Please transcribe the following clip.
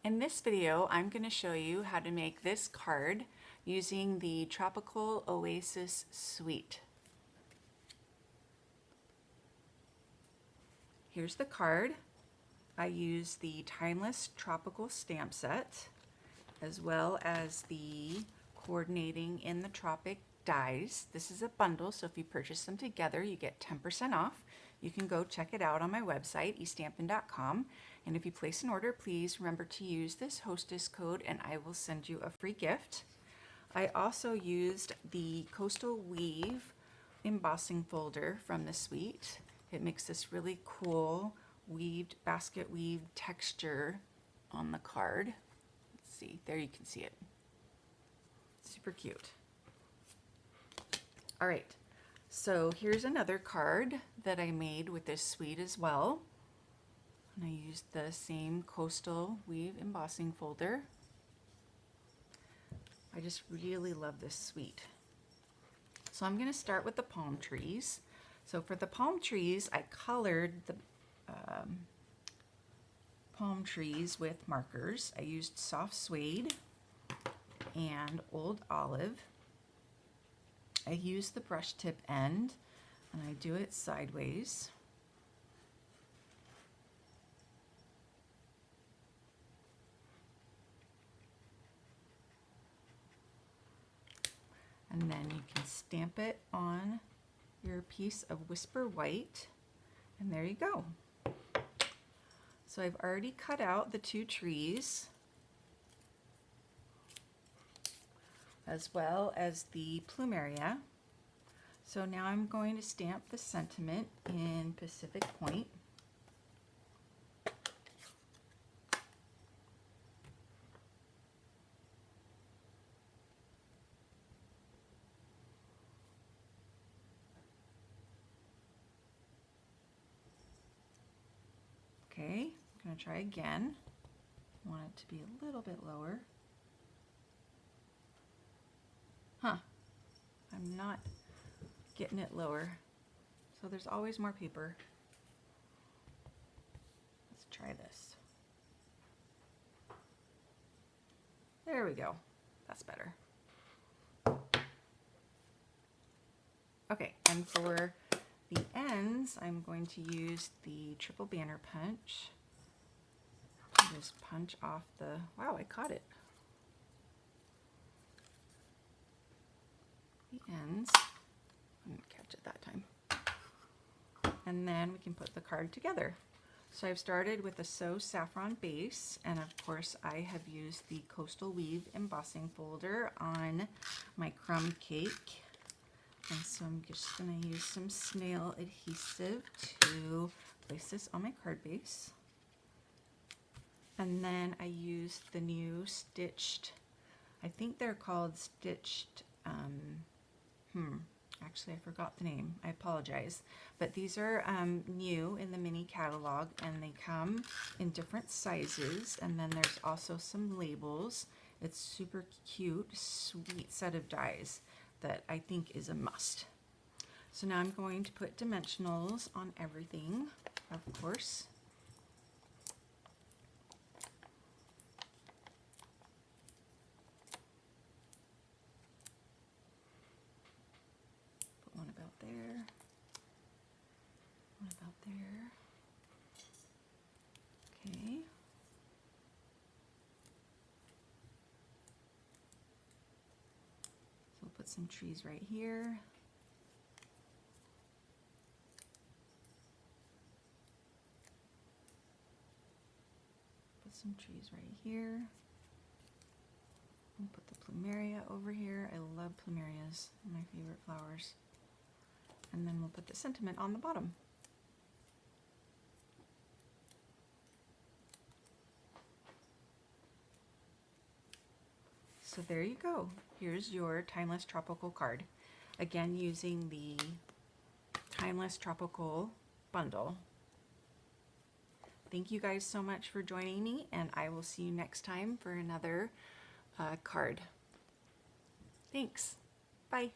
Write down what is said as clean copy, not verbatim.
In this video, I'm going to show you how to make this card using the Tropical Oasis Suite. Here's the card. I use the Timeless Tropical stamp set, as well as the Coordinating in the Tropic dies. This is a bundle, so if you purchase them together, you get 10% off. You can go check it out on my website, estampin.com. And if you place an order, please remember to use this hostess code and I will send you a free gift. I also used the Coastal Weave embossing folder from the suite. It makes this really cool weaved, basket weave texture on the card. Let's see, there you can see it. Super cute. All right, so here's another card that I made with this suite as well. And I used the same Coastal Weave embossing folder. I just really love this suite. So I'm going to start with the palm trees. So for the palm trees, I colored the palm trees with markers. I used soft suede and old olive. I use the brush tip end and I do it sideways. And then you can stamp it on your piece of Whisper White, and there you go. So I've already cut out the two trees, as well as the plumeria. So now I'm going to stamp the sentiment in Pacific Point. Okay, I'm going to try again. I want it to be a little bit lower. Huh, I'm not getting it lower. So there's always more paper. Let's try this. There we go. That's better. Okay, and for the ends, I'm going to use the triple banner punch. Just punch off the, wow, I caught it. The ends. I didn't catch it that time. And then we can put the card together. So I've started with a So Saffron base, and of course I have used the Coastal Weave embossing folder on my crumb cake. And so I'm just going to use some snail adhesive to place this on my card base. And then I used the new stitched, I think they're called stitched, actually I forgot the name, I apologize. But these are new in the mini catalog, and they come in different sizes. And then there's also some labels. It's super cute, sweet set of dies that I think is a must. So now I'm going to put dimensionals on everything, of course. Put one about there, one about there. Okay. Put some trees right here. Put some trees right here. And put the plumeria over here. I love plumerias, my favorite flowers. And then we'll put the sentiment on the bottom. So there you go. Here's your Timeless Tropical card. Again, using the Timeless Tropical bundle. Thank you guys so much for joining me, and I will see you next time for another card. Thanks. Bye.